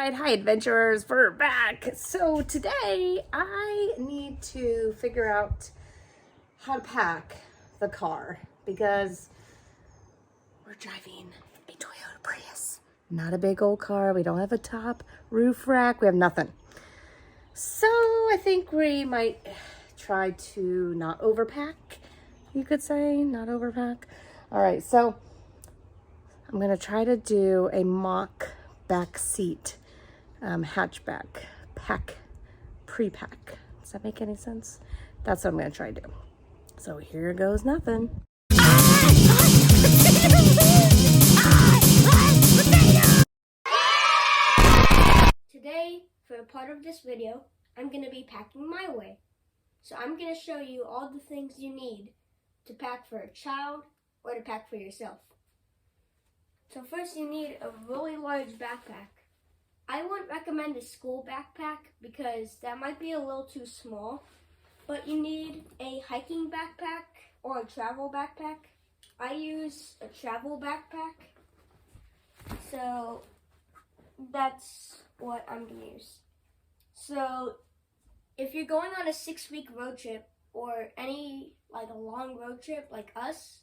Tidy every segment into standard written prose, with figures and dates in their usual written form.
Alright, hi adventurers, we're back. So today I need to figure out how to pack the car because we're driving a Toyota Prius. Not a big old car, we don't have a top roof rack, we have nothing. So I think we might try to not overpack, you could say, not overpack. Alright, so I'm gonna try to do a mock back seat hatchback pre-pack. Does that make any sense? That's what I'm gonna try to do. So here goes nothing. Today, for a part of this video, I'm gonna be packing my way. So I'm gonna show you all the things you need to pack for a child or to pack for yourself. So first you need a really large backpack. I wouldn't recommend a school backpack because that might be a little too small, but you need a hiking backpack or a travel backpack. I use a travel backpack, so that's what I'm gonna use. So if you're going on a 6-week road trip or any like a long road trip like us,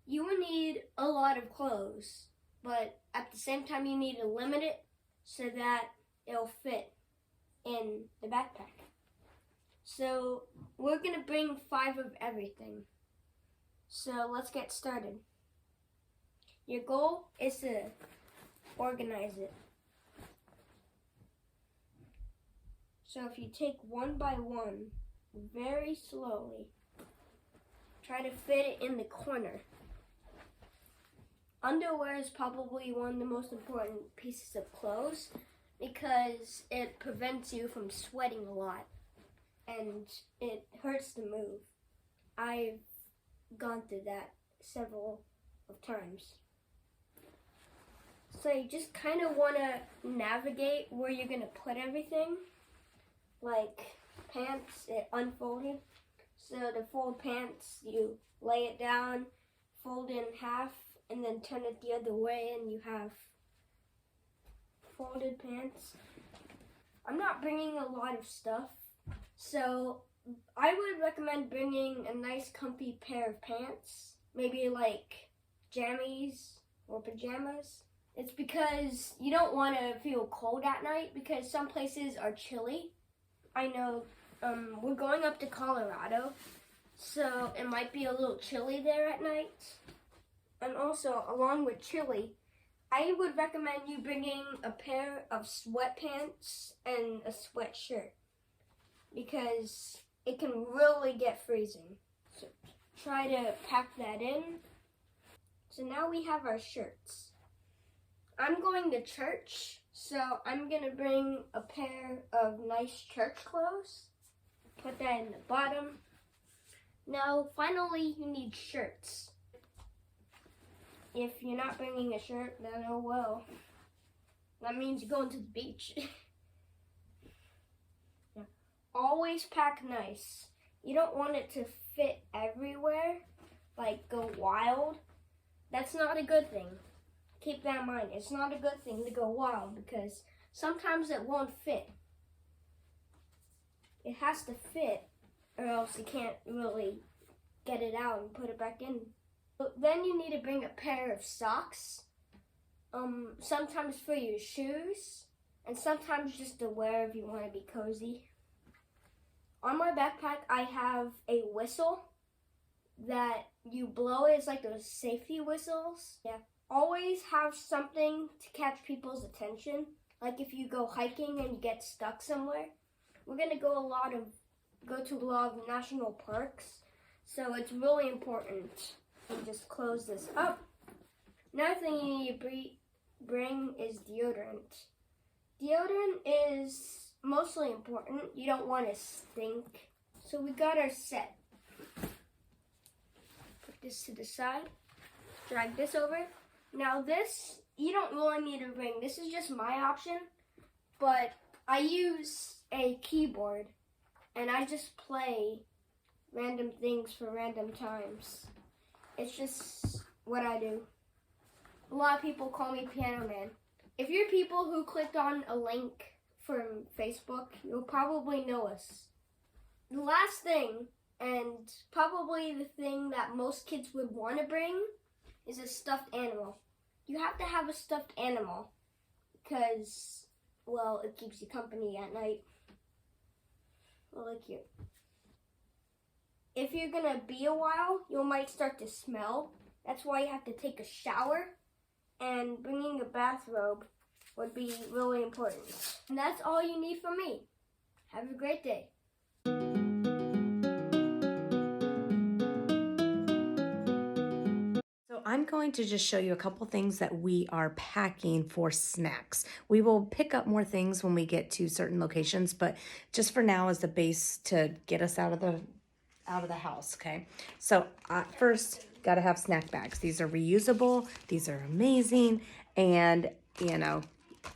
you will need a lot of clothes, but at the same time you need to limit it so that it'll fit in the backpack. So we're gonna bring 5 of everything. So let's get started. Your goal is to organize it. So if you take one by one, very slowly, try to fit it in the corner. Underwear is probably one of the most important pieces of clothes because it prevents you from sweating a lot and it hurts to move. I've gone through that several of times. So you just kind of want to navigate where you're going to put everything. Like pants, it unfolded. So to fold pants, you lay it down, fold it in half, and then turn it the other way and you have folded pants. I'm not bringing a lot of stuff, so I would recommend bringing a nice comfy pair of pants, maybe like jammies or pajamas. It's because you don't want to feel cold at night because some places are chilly. I know we're going up to Colorado, so it might be a little chilly there at night. And also, along with chili, I would recommend you bringing a pair of sweatpants and a sweatshirt because it can really get freezing. So try to pack that in. So now we have our shirts. I'm going to church, so I'm going to bring a pair of nice church clothes. Put that in the bottom. Now, finally, you need shirts. If you're not bringing a shirt, then oh well. That means you're going to the beach. Yeah. Always pack nice. You don't want it to fit everywhere, like go wild. That's not a good thing. Keep that in mind. It's not a good thing to go wild because sometimes it won't fit. It has to fit or else you can't really get it out and put it back in. Then you need to bring a pair of socks, sometimes for your shoes, and sometimes just to wear if you want to be cozy. On my backpack, I have a whistle that you blow. It's like those safety whistles. Yeah. Always have something to catch people's attention. Like if you go hiking and you get stuck somewhere. We're going to go to a lot of national parks, so it's really important. And just close this up. Another thing you need to bring is deodorant. Deodorant is mostly important. You don't want to stink. So we got our set. Put this to the side. Drag this over. Now this, you don't really need to bring. This is just my option. But I use a keyboard. And I just play random things for random times. It's just what I do. A lot of people call me Piano Man. If you're people who clicked on a link from Facebook, you'll probably know us. The last thing, and probably the thing that most kids would want to bring, is a stuffed animal. You have to have a stuffed animal because, well, it keeps you company at night. Really cute. If you're gonna be a while, you might start to smell. That's why you have to take a shower, and bringing a bathrobe would be really important. And that's all you need from me. Have a great day. So I'm going to just show you a couple things that we are packing for snacks. We will pick up more things when we get to certain locations, but just for now as the base to get us out of the house, okay? So first, got to have snack bags. These are reusable. These are amazing, and you know,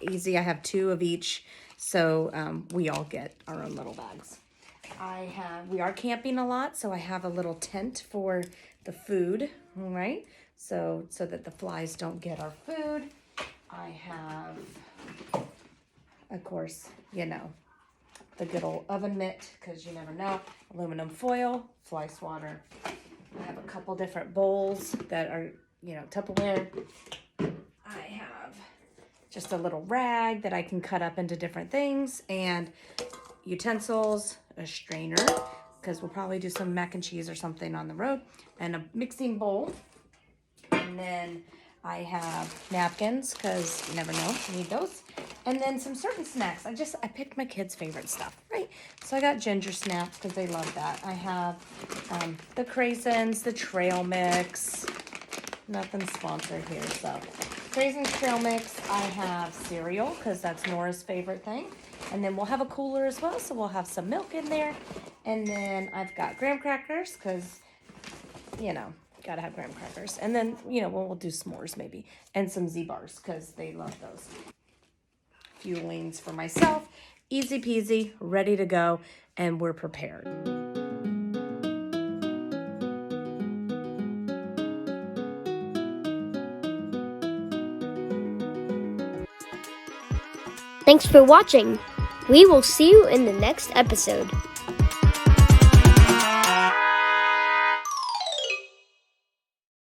easy. I have 2 of each, so we all get our own little bags. We are camping a lot, so I have a little tent for the food, all right? So that the flies don't get our food. I have, of course, you know, the good old oven mitt, because you never know. Aluminum foil, fly swatter. I have a couple different bowls that are, you know, Tupperware. I have just a little rag that I can cut up into different things, and utensils, a strainer, because we'll probably do some mac and cheese or something on the road, and a mixing bowl. And then I have napkins, because you never know, you need those. And then some certain snacks. I picked my kids' favorite stuff, right? So I got ginger snaps, because they love that. I have the craisins, the trail mix. Nothing sponsored here, so. Craisins, trail mix. I have cereal, because that's Nora's favorite thing. And then we'll have a cooler as well, so we'll have some milk in there. And then I've got graham crackers, because, you know, gotta have graham crackers. And then, you know, we'll do s'mores maybe. And some Z-bars, because they love those. Few wings for myself. Easy peasy, ready to go, and we're prepared. Thanks for watching. We will see you in the next episode.